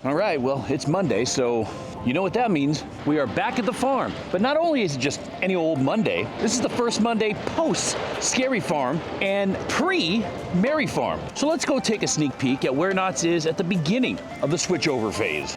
All right, well, it's Monday, so you know what that means. We are back at the farm. But not only is it just any old Monday, this is the first Monday post Scary Farm and pre-Merry Farm. So let's go take a sneak peek at where Knott's is at the beginning of the switchover phase.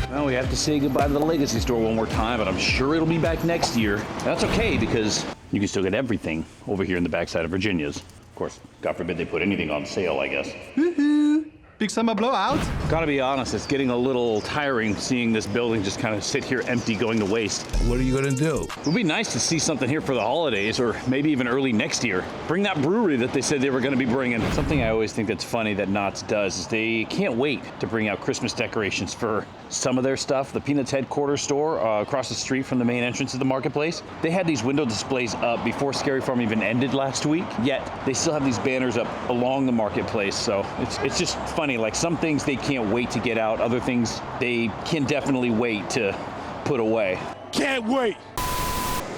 Well, we have to say goodbye to the Legacy store one more time, but I'm sure it'll be back next year. That's okay, because you can still get everything over here in the backside of Virginia's. Of course, God forbid they put anything on sale, I guess. Woohoo! Big summer blowout. Gotta be honest, it's getting a little tiring seeing this building just kind of sit here empty, going to waste. What are you gonna do? It would be nice to see something here for the holidays, or maybe even early next year. Bring that brewery that they said they were gonna be bringing. Something I always think that's funny that Knott's does is they can't wait to bring out Christmas decorations for some of their stuff. The Peanuts headquarters store across the street from the main entrance of the marketplace, they had these window displays up before Scary Farm even ended last week, yet they still have these banners up along the marketplace. So it's just funny, like some things they can't wait to get out, other things they can definitely wait to put away. Can't wait!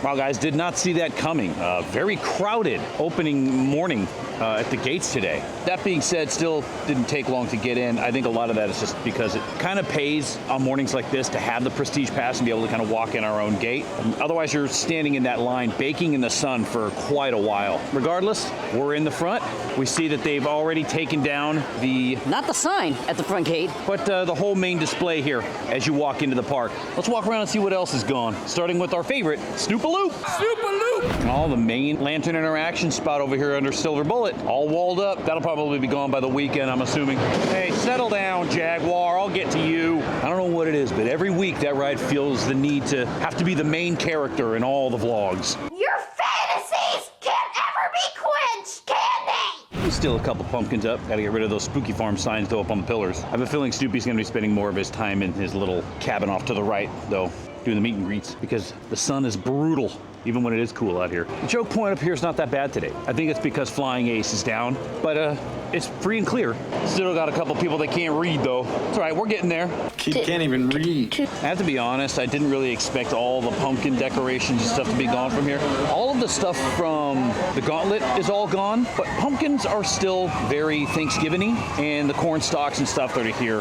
Wow, guys, did not see that coming. Very crowded opening morning at the gates today. That being said, still didn't take long to get in. I think a lot of that is just because it kind of pays on mornings like this to have the Prestige Pass and be able to kind of walk in our own gate. Otherwise, you're standing in that line, baking in the sun for quite a while. Regardless, we're in the front. We see that they've already taken down the... Not the sign at the front gate. But the whole main display here as you walk into the park. Let's walk around and see what else is gone. Starting with our favorite, Snoopaloop. Snoopaloop! And all the main Lantern interaction spot over here under Silver Bullet, all walled up. That'll probably be gone by the weekend, I'm assuming. Hey, settle down, Jaguar. I'll get to you. I don't know what it is, but every week that ride feels the need to have to be the main character in all the vlogs. Your fantasies can't ever be quenched, can they? There's still a couple pumpkins up. Gotta get rid of those Spooky Farm signs, though, up on the pillars. I have a feeling Snoopy's gonna be spending more of his time in his little cabin off to the right, though, doing the meet and greets, because the sun is brutal, even when it is cool out here. The choke point up here is not that bad today. I think it's because Flying Ace is down, but it's free and clear. Still got a couple people that can't read, though. It's all right, we're getting there. Kid can't even read. I have to be honest, I didn't really expect all the pumpkin decorations and stuff to be gone from here. All of the stuff from the Gauntlet is all gone, but pumpkins are still very Thanksgiving-y, and the corn stalks and stuff that are here,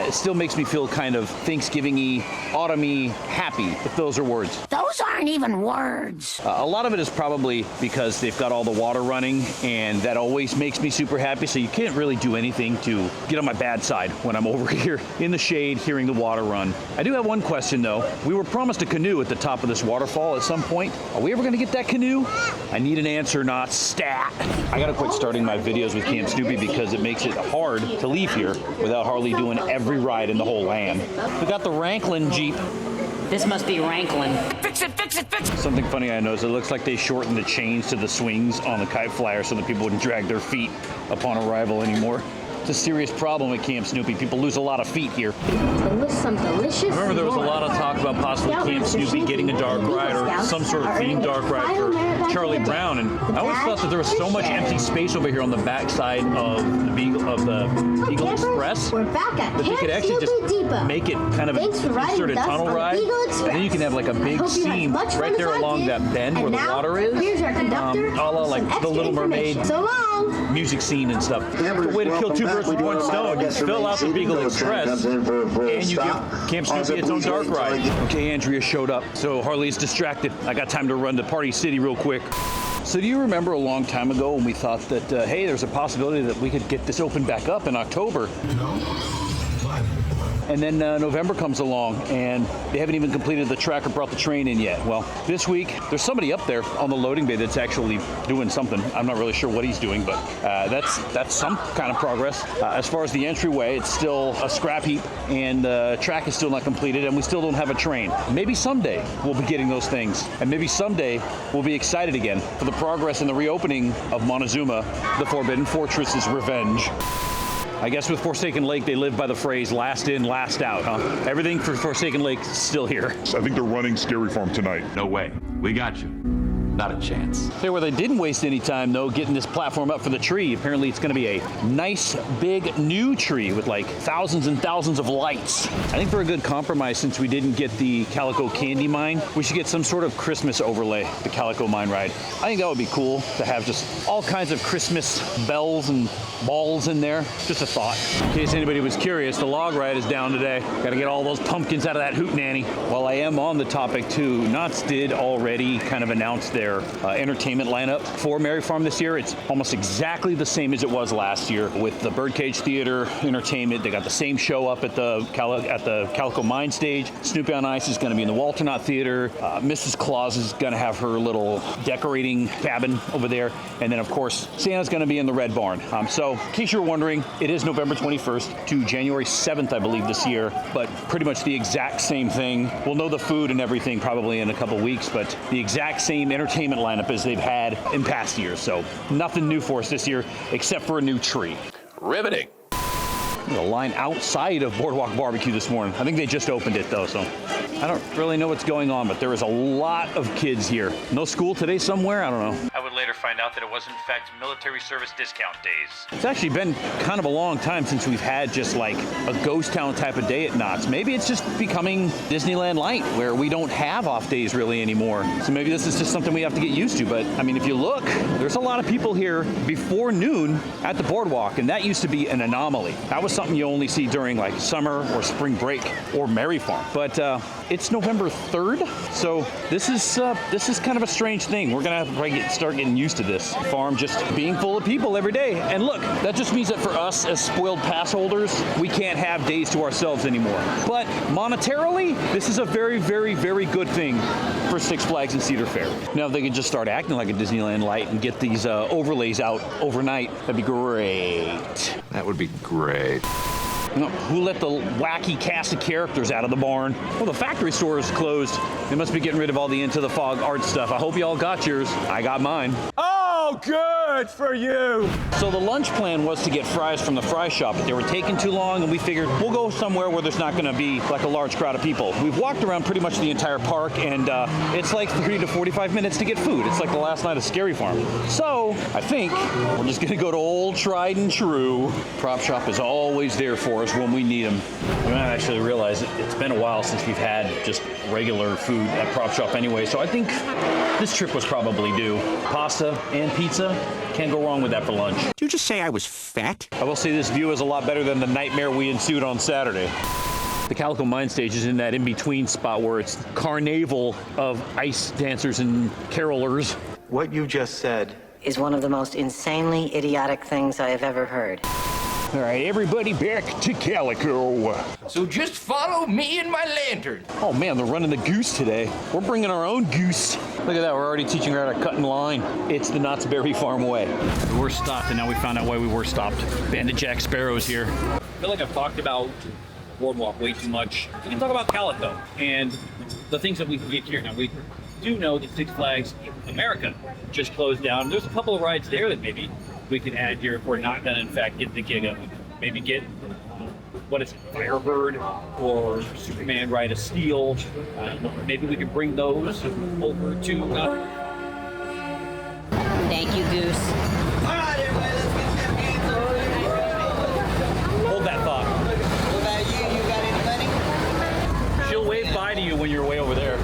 it still makes me feel kind of Thanksgiving-y, autumn-y, happy, if those are words. Those aren't even words. A lot of it is probably because they've got all the water running, and that always makes me super happy, so you can't really do anything to get on my bad side when I'm over here in the shade hearing the water run. I do have one question, though. We were promised a canoe at the top of this waterfall at some point. Are we ever going to get that canoe? I need an answer, not stat. I gotta quit starting my videos with Camp Snoopy because it makes it hard to leave here without Harley doing every ride in the whole land. We got the Ranklin Jeep. This must be Ranklin. Fix it, fix it, fix it! Something funny I noticed, it looks like they shortened the chains to the swings on the kite flyer so that people wouldn't drag their feet upon arrival anymore. It's a serious problem at Camp Snoopy. People lose a lot of feet here. Some delicious. Remember, there was a lot of talk about possibly Camp Snoopy getting a dark ride or some sort of themed dark ride for Charlie Brown, and I always thought that there was so much empty space over here on the backside of the Eagle Express that they could actually just make it kind of an inserted tunnel ride, and then you can have like a big scene right there along that bend where the water is, a la like the Little Mermaid music scene and stuff. It's a way to kill two birds with one stone. You fill out the Beagle Express, and you give Camp Snoopy its own dark ride. Okay, Andrea showed up, so Harley's distracted. I got time to run to Party City real quick. So do you remember a long time ago when we thought that, hey, there's a possibility that we could get this open back up in October? And then November comes along, and they haven't even completed the track or brought the train in yet. Well, this week, there's somebody up there on the loading bay that's actually doing something. I'm not really sure what he's doing, but that's some kind of progress. As far as the entryway, it's still a scrap heap, and the track is still not completed, and we still don't have a train. Maybe someday we'll be getting those things, and maybe someday we'll be excited again for the progress and the reopening of Montezooma, the Forbidden Fortress's revenge. I guess with Forsaken Lake, they live by the phrase last in, last out, huh? Everything for Forsaken Lake is still here. I think they're running Scary Farm tonight. No way. We got you. Not a chance. Okay, where they didn't waste any time, though, getting this platform up for the tree. Apparently, it's going to be a nice, big, new tree with like thousands and thousands of lights. I think for a good compromise, since we didn't get the Calico Candy Mine, we should get some sort of Christmas overlay, the Calico Mine ride. I think that would be cool to have just all kinds of Christmas bells and balls in there. Just a thought. In case anybody was curious, the log ride is down today. Got to get all those pumpkins out of that hootenanny. While I am on the topic too, Knott's did already kind of announce their entertainment lineup for Merry Farm this year. It's almost exactly the same as it was last year with the Birdcage Theater entertainment. They got the same show up at the Calico Mine stage. Snoopy on Ice is going to be in the Walter Knott Theater. Mrs. Claus is going to have her little decorating cabin over there. And then, of course, Santa's going to be in the Red Barn. So, in case you were wondering, it is November 21st to January 7th, I believe, this year. But pretty much the exact same thing. We'll know the food and everything probably in a couple weeks, but the exact same entertainment lineup as they've had in past years. So, nothing new for us this year except for a new tree. Riveting. There's a line outside of Boardwalk Barbecue this morning. I think they just opened it though, so I don't really know what's going on, but there is a lot of kids here. No school today somewhere? I don't know. I would later find out that it was in fact military service discount days. It's actually been kind of a long time since we've had just like a ghost town type of day at Knott's. Maybe it's just becoming Disneyland Light where we don't have off days really anymore. So maybe this is just something we have to get used to. But I mean, if you look, there's a lot of people here before noon at the boardwalk, and that used to be an anomaly. That was something you only see during like summer or spring break or Merry Farm. But it's November 3rd, so this is kind of a strange thing. We're gonna have to probably start getting used to this farm just being full of people every day. And look, that just means that for us as spoiled pass holders, we can't have days to ourselves anymore. But monetarily, this is a very, very, very good thing for Six Flags and Cedar Fair. Now, if they could just start acting like a Disneyland Light and get these overlays out overnight, that'd be great. That would be great. Who let the wacky cast of characters out of the barn? Well, the factory store is closed. They must be getting rid of all the Into the Fog art stuff. I hope you all got yours. I got mine. Oh, good for you. So the lunch plan was to get fries from the fry shop, but they were taking too long, and we figured we'll go somewhere where there's not going to be like a large crowd of people. We've walked around pretty much the entire park, and it's like 30 to 45 minutes to get food. It's like the last night of Scary Farm. So I think we're just going to go to old tried and true. Prop shop is always there for us when we need them. We might actually realize it's been a while since we've had just regular food at Prop Shop anyway, so I think this trip was probably due. Pasta and pizza, can't go wrong with that for lunch. Did you just say I was fat? I will say this view is a lot better than the nightmare we ensued on Saturday. The Calico Mine stage is in that in-between spot where it's carnival of ice dancers and carolers. What you just said is one of the most insanely idiotic things I have ever heard. All right, everybody back to Calico. So just follow me and my lantern. Oh man, they're running the goose today. We're bringing our own goose. Look at that, we're already teaching her how to cut in line. It's the Knott's Berry Farm way. We were stopped, and now we found out why we were stopped. Banded Jack Sparrow's here. I feel like I've talked about Boardwalk way too much. We can talk about Calico and the things that we can get here. Now, we do know that Six Flags America just closed down. There's a couple of rides there that maybe we can add here if we're not going to, in fact, get the gig of maybe get, what is it, Firebird or Superman Ride of Steel. Maybe we can bring those over to... Thank you, Goose. All right, everybody, let's get them hands over. Hold that thought. What about you? You got any money? She'll wave bye to you when you're way over there.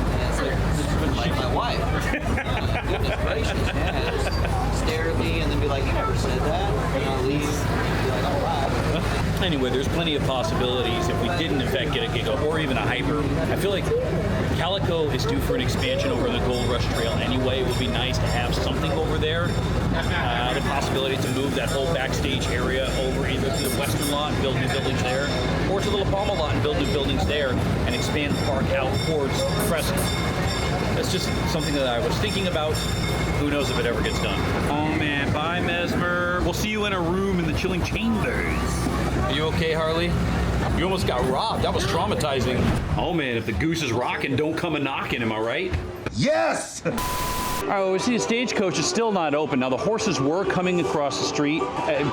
Like my wife. Goodness gracious, man. Just stare at me and then be like, you never said that. And I'll leave. Be like, all right. Anyway, there's plenty of possibilities if we didn't, in fact, get a gig or even a hyper. I feel like Calico is due for an expansion over the Gold Rush Trail anyway. It would be nice to have something over there. The possibility to move that whole backstage area over either to the Western lot and build new buildings there, or to the La Palma lot and build new buildings there and expand the park out towards Crescent. That's just something that I was thinking about. Who knows if it ever gets done. Oh man, bye Mesmer. We'll see you in a room in the chilling chambers. Are you okay, Harley? You almost got robbed. That was traumatizing. Oh man, if the goose is rocking, don't come a knocking, am I right? Yes! All right, well, we see the Stagecoach is still not open. Now, the horses were coming across the street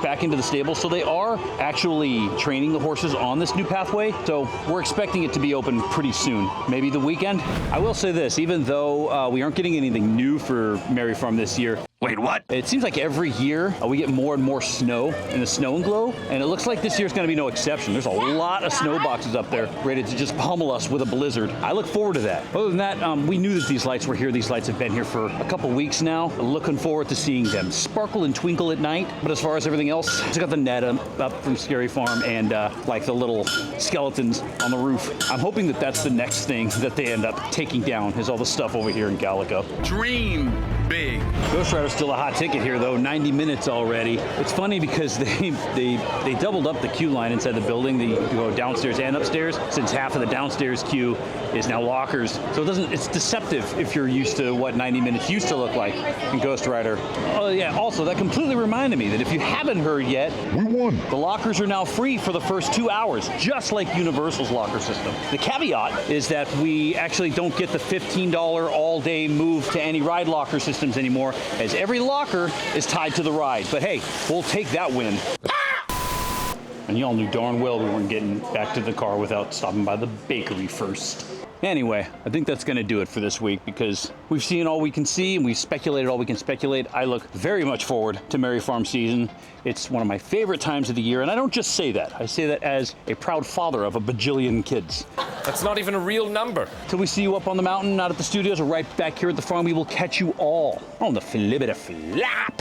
back into the stable, so they are actually training the horses on this new pathway. So we're expecting it to be open pretty soon, maybe the weekend. I will say this, even though we aren't getting anything new for Merry Farm this year. Wait, what? It seems like every year we get more and more snow in the snow and glow, and it looks like this year's going to be no exception. There's a lot of snow boxes up there ready to just pummel us with a blizzard. I look forward to that. Other than that, we knew that these lights were here. These lights have been here for a couple weeks now. Looking forward to seeing them sparkle and twinkle at night. But as far as everything else, it's got the net up from Scary Farm and like the little skeletons on the roof. I'm hoping that that's the next thing that they end up taking down is all the stuff over here in Calico. Dream big. Ghost Rider's still a hot ticket here, though. 90 minutes already. It's funny because they doubled up the queue line inside the building. They go downstairs and upstairs, since half of the downstairs queue is now lockers. So it's deceptive if you're used to what 90 minutes used to look like in Ghost Rider. Oh yeah, also that completely reminded me that if you haven't heard yet, We won. the lockers are now free for the first 2 hours, just like Universal's locker system. The caveat is that we actually don't get the $15 all-day move to any ride locker systems anymore, as every locker is tied to the ride. But hey, we'll take that win. And y'all knew darn well we weren't getting back to the car without stopping by the bakery first. Anyway, I think that's going to do it for this week because we've seen all we can see and we've speculated all we can speculate. I look very much forward to Merry Farm season. It's one of my favorite times of the year, and I don't just say that. I say that as a proud father of a bajillion kids. That's not even a real number. Till we see you up on the mountain, not at the studios, or right back here at the farm, we will catch you all on the Flibbida Flap.